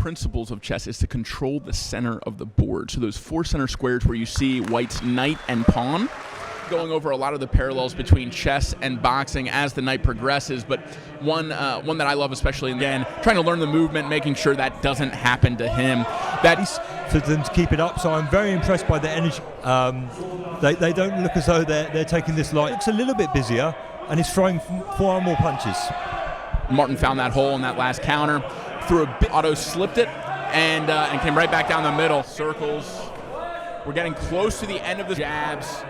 principles of chess is to control the center of the board. So those 4 center squares where you see white's knight and pawn, going over a lot of the parallels between chess and boxing as the night progresses, but one that I love especially, again, trying to learn the movement, making sure that doesn't happen to him. That is for them to keep it up, so I'm very impressed by the energy. They don't look as though they're taking this light. It looks a little bit busier, and he's throwing 4 more punches. Maarten found that hole in that last counter, threw a bit, Otto slipped it, and came right back down the middle. Circles. We're getting close to the end of the jabs.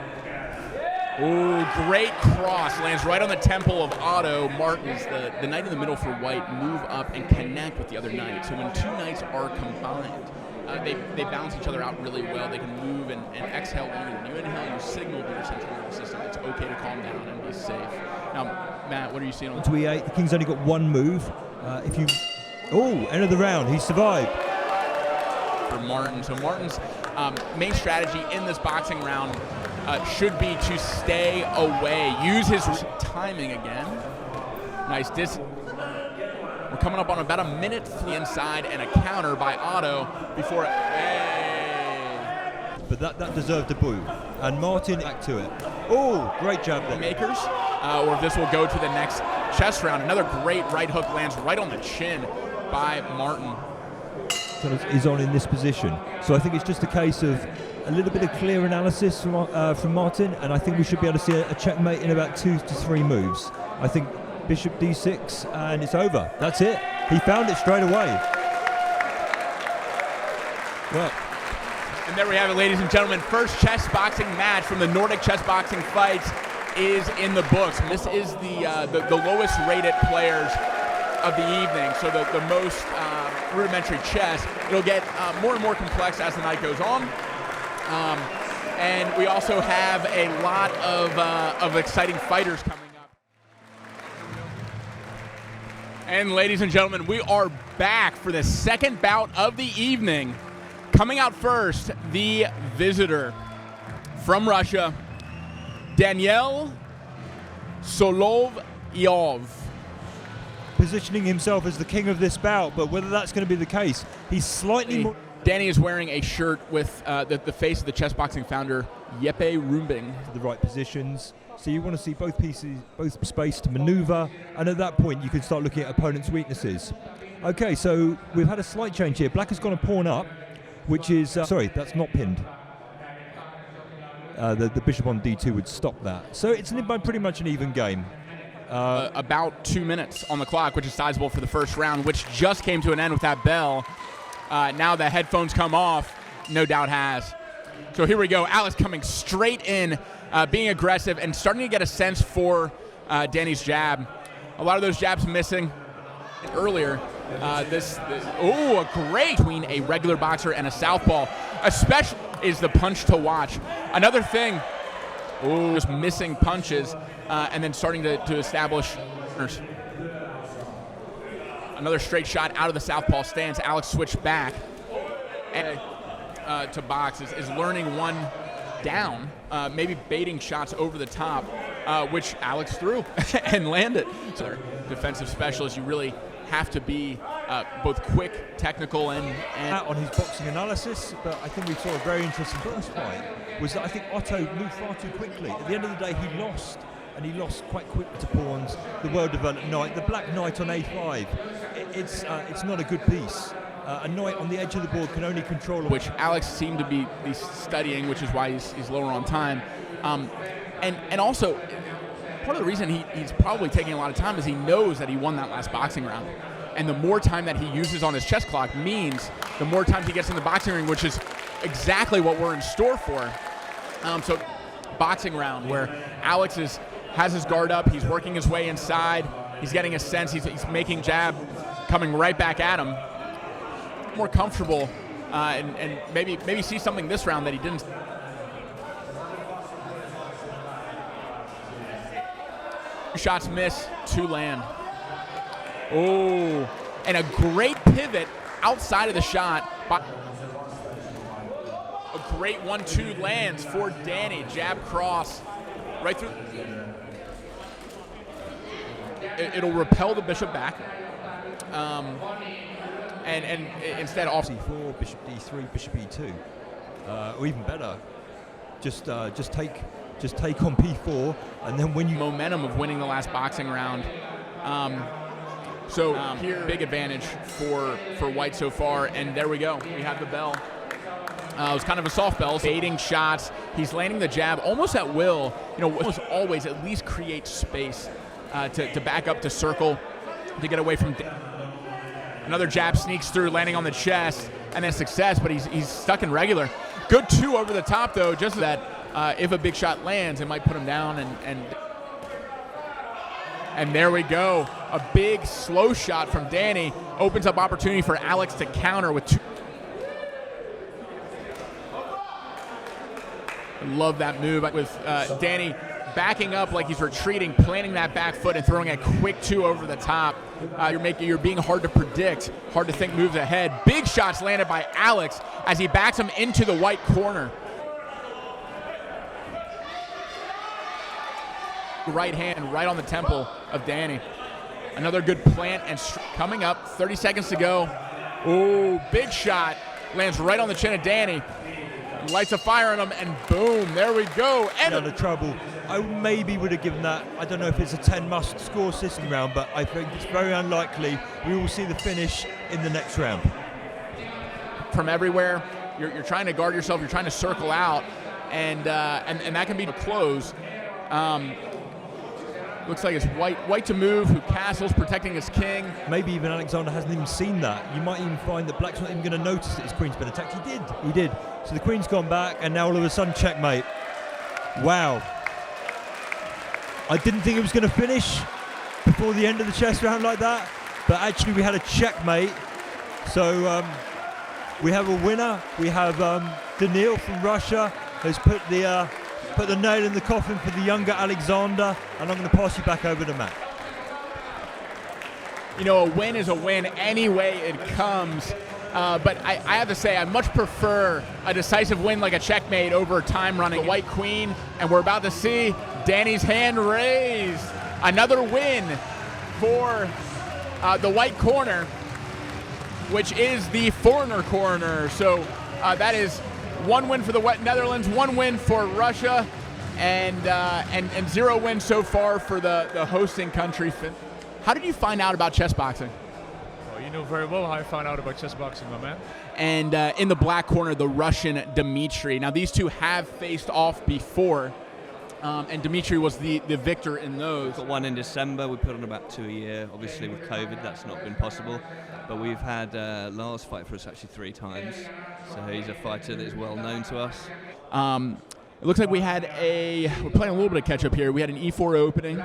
Ooh, great cross. Lands right on the temple of Otto. Maarten's the knight in the middle for white move up and connect with the other knight. So when 2 knights are combined, they balance each other out really well. They can move and exhale longer. When you inhale, you signal to your central nervous system it's okay to calm down and be safe. Now, Matt, what are you seeing on to E8? The king's only got 1 move. End of the round. He survived. For Maarten. So Maarten's main strategy in this boxing round should be to stay away. Use his timing again. Nice We're coming up on about a minute to the inside and a counter by Otto before But that deserved a boo. And Maarten back to it. Oh, great jab there. Makers, or if this will go to the next chess round. Another great right hook lands right on the chin by Maarten. Is on in this position. So I think it's just a case of a little bit of clear analysis from Maarten, and I think we should be able to see a checkmate in about 2 to 3 moves. I think bishop d6 and it's over. That's it. He found it straight away. Well, and there we have it, ladies and gentlemen. First chess boxing match from the Nordic chess boxing fights is in the books. This is the lowest rated players of the evening, so the most rudimentary chess. It'll get more and more complex as the night goes on. And we also have a lot of exciting fighters coming up. And ladies and gentlemen, we are back for the second bout of the evening. Coming out first, the visitor from Russia, Daniil Solovyov. Positioning himself as the king of this bout, but whether that's going to be the case, he's slightly more... Danny is wearing a shirt with the face of the chess boxing founder, Iepe Rumbing. The right positions. So you want to see both pieces, both space to maneuver, and at that point you can start looking at opponent's weaknesses. Okay, so we've had a slight change here. Black has gone a pawn up, which is... sorry, that's not pinned. The bishop on d2 would stop that. So it's pretty much an even game. About 2 minutes on the clock, which is sizable for the first round, which just came to an end with that bell. Now the headphones come off, no doubt has. So here we go. Alex coming straight in, being aggressive and starting to get a sense for Danny's jab. A lot of those jabs missing earlier. A great between a regular boxer and a southpaw, especially is the punch to watch. Another thing, just missing punches and then starting to establish. Another straight shot out of the southpaw stance. Alex switched back to box, is learning one down, maybe baiting shots over the top, which Alex threw and landed. So defensive specialist, you really have to be both quick, technical, and on his boxing analysis. But I think we saw a very interesting first fight. Was that I think Otto moved far too quickly. At the end of the day, he lost. And he lost quite quickly to pawns. The well-developed knight, the black knight on a5, it's not a good piece. A knight on the edge of the board can only control... Which Alex seemed to be studying, which is why he's lower on time. And also, part of the reason he's probably taking a lot of time is he knows that he won that last boxing round. And the more time that he uses on his chess clock means the more time he gets in the boxing ring, which is exactly what we're in store for. So, boxing round where Alex has his guard up, he's working his way inside, he's getting a sense, he's making jab, coming right back at him. More comfortable, and maybe see something this round that he didn't. Shots miss, 2 land. Oh, and a great pivot outside of the shot. A great 1-2 lands for Danny, jab cross, right through. It'll repel the bishop back. and instead off c4, bishop d3, bishop e2, or even better, just take on p4, and then when you momentum of winning the last boxing round. Here, big advantage for White so far, and there we go. We have the bell. It was kind of a soft bell, baiting shots. He's landing the jab almost at will. Almost always at least create space to back up, to circle, to get away from. Another jab sneaks through, landing on the chest, and then success, but he's stuck in regular. Good 2 over the top, though, just that if a big shot lands, it might put him down, and there we go. A big slow shot from Danny opens up opportunity for Alex to counter with 2. Love that move with Danny backing up like he's retreating, planting that back foot and throwing a quick 2 over the top. You're being hard to predict, hard to think moves ahead. Big shots landed by Alex as he backs him into the white corner. Right hand right on the temple of Danny. Another good plant, and coming up, 30 seconds to go. Oh, big shot lands right on the chin of Danny. Lights a fire on him, and boom, there we go. And out of trouble. I maybe would have given that. I don't know if it's a 10 must score system round, but I think it's very unlikely we will see the finish in the next round. From everywhere, you're trying to guard yourself, you're trying to circle out, and that can be to close. Looks like it's white to move, who castles, protecting his king. Maybe even Alexander hasn't even seen that. You might even find that Black's not even going to notice that his queen's been attacked. He did. So the queen's gone back, and now all of a sudden checkmate. Wow. I didn't think it was going to finish before the end of the chess round like that, but actually we had a checkmate. So we have a winner. We have Daniil from Russia has put the nail in the coffin for the younger Alexander, and I'm going to pass you back over to Matt. A win is a win any way it comes. But I have to say, I much prefer a decisive win like a checkmate over time running. The white queen, and we're about to see Danny's hand raised. Another win for the white corner, which is the foreigner corner. So that is 1 win for the Netherlands, 1 win for Russia, and 0 wins so far for the hosting country. How did you find out about chess boxing? You know very well how I found out about chess boxing, my man. And in the black corner, the Russian Dmitry. Now, these two have faced off before, and Dmitry was the victor in those. Got one in December. We put on about 2 a year. Obviously, with COVID, that's not been possible. But we've had Lars fight for us actually 3 times. So he's a fighter that is well known to us. It looks like we're playing a little bit of catch up here. We had an e4 opening.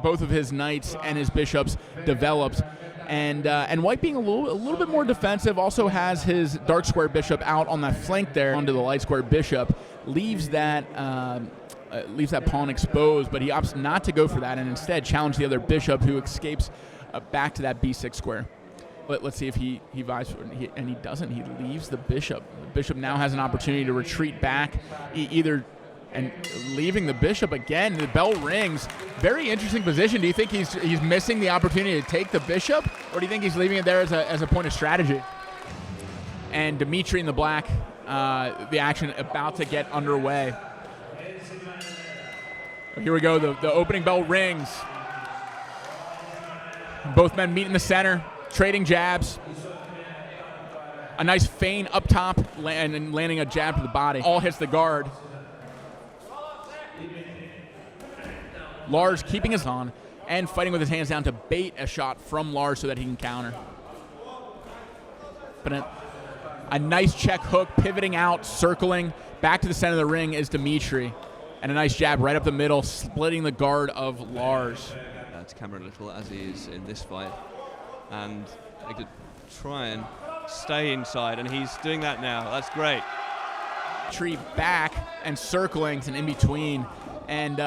Both of his knights and his bishops developed. And White being a little bit more defensive, also has his dark square bishop out on that flank there onto the light square bishop, leaves that pawn exposed, but he opts not to go for that and instead challenge the other bishop, who escapes back to that b6 square. Let's see if he vies for it, and he doesn't. He leaves the bishop. The bishop now has an opportunity to retreat back, and leaving the bishop again. The bell rings. Very interesting position. Do you think he's missing the opportunity to take the bishop, or do you think he's leaving it there as a point of strategy? And Dmitry in the black, the action about to get underway. Here we go. The opening bell rings. Both men meet in the center, trading jabs. A nice feint up top and landing a jab to the body. All hits the guard. Lars keeping his on and fighting with his hands down to bait a shot from Lars so that he can counter. But a nice check hook, pivoting out, circling. Back to the center of the ring is Dmitry. And a nice jab right up the middle, splitting the guard of Lars. To camera a little as he is in this fight. And they could try and stay inside, and he's doing that now. That's great. Dmitry back and circling and in between. And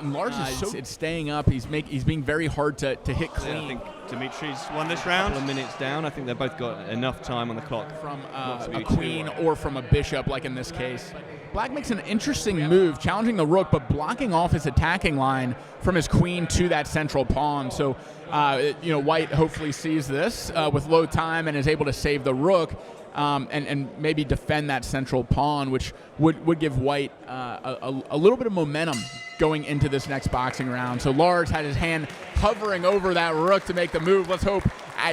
Lars is staying up. He's being very hard to hit clean. I think Dmitry's won this round. A couple of minutes down. I think they've both got enough time on the clock. From a queen or from a bishop, like in this case. Black makes an interesting move, challenging the rook, but blocking off his attacking line from his queen to that central pawn. So, White hopefully sees this with low time and is able to save the rook and maybe defend that central pawn, which would give White a little bit of momentum going into this next boxing round. So Lars had his hand hovering over that rook to make the move. Let's hope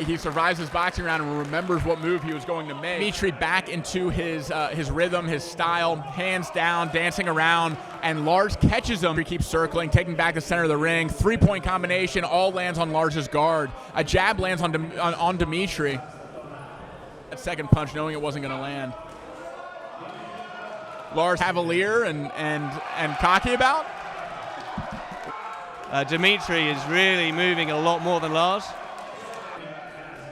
he survives this boxing round and remembers what move he was going to make. Dmitry back into his rhythm, his style, hands down, dancing around, and Lars catches him. He keeps circling, taking back the center of the ring. 3-point combination, all lands on Lars's guard. A jab lands on Dmitry. That second punch, knowing it wasn't going to land. Lars cavalier and cocky about. Dmitry is really moving a lot more than Lars.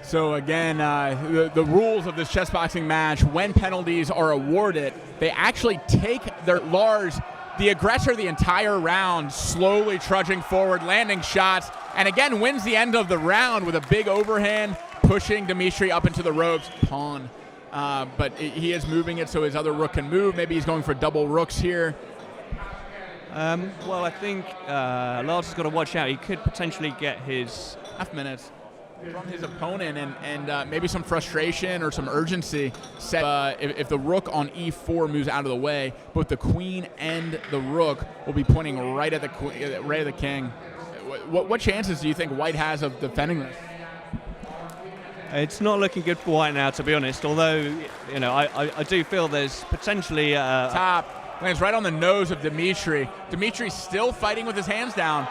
So again, the rules of this chess boxing match, when penalties are awarded, they actually take their Lars, the aggressor, the entire round, slowly trudging forward, landing shots, and again wins the end of the round with a big overhand, pushing Dmitry up into the ropes. Pawn. But he is moving it so his other rook can move. Maybe he's going for double rooks here. Well, I think Lars has got to watch out. He could potentially get his half minutes from his opponent and maybe some frustration or some urgency. If the rook on e4 moves out of the way, both the queen and the rook will be pointing right at the king. What chances do you think White has of defending this? It's not looking good for White now, to be honest. Although, I do feel there's potentially top lands right on the nose of Dmitry. Dmitry's still fighting with his hands down,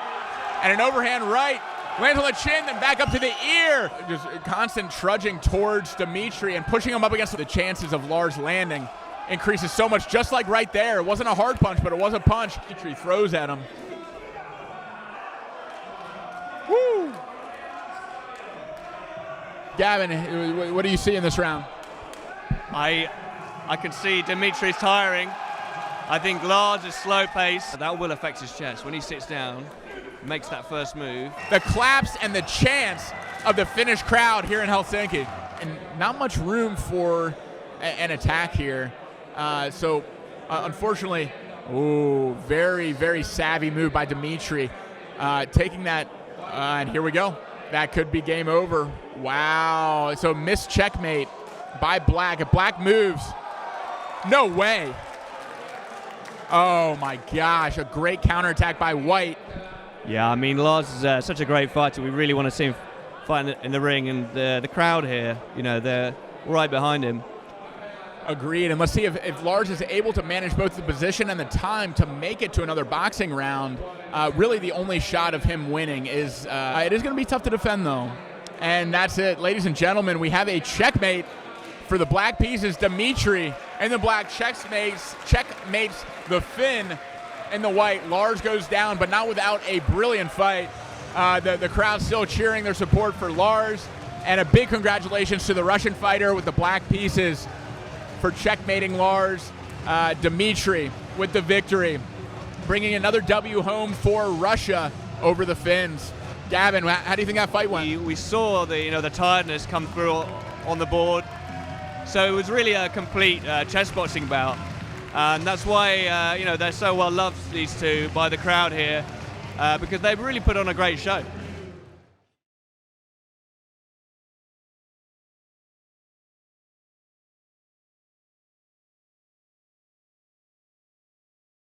and an overhand right lands on the chin, then back up to the ear. Just constant trudging towards Dmitry and pushing him up against the chances of Lars landing increases so much. Just like right there, it wasn't a hard punch, but it was a punch. Dmitry throws at him. Woo! Gavin, what do you see in this round? I can see Dmitry's tiring. I think Lars is slow pace. That will affect his chess when he sits down, makes that first move. The claps and the chants of the Finnish crowd here in Helsinki. And not much room for an attack here. Unfortunately, very, very savvy move by Dmitry. Taking that, and here we go. That could be game over. Wow. So missed checkmate by Black. If Black moves, no way. Oh my gosh, a great counterattack by White. Yeah, I mean, Lars is such a great fighter. We really want to see him fight in the ring, and the crowd here, they're right behind him. Agreed, and let's see if Lars is able to manage both the position and the time to make it to another boxing round. Really the only shot of him winning is, it is going to be tough to defend though. And that's it, ladies and gentlemen, we have a checkmate for the black pieces. Dmitry and the black checkmates the Finn and the white. Lars goes down, but not without a brilliant fight. The crowd still cheering their support for Lars, and a big congratulations to the Russian fighter with the black pieces for checkmating Lars. Dmitry with the victory, bringing another W home for Russia over the Finns. Gavin, how do you think that fight went? We saw the tiredness come through on the board, so it was really a complete chess boxing bout, and that's why they're so well loved, these two, by the crowd here, because they've really put on a great show.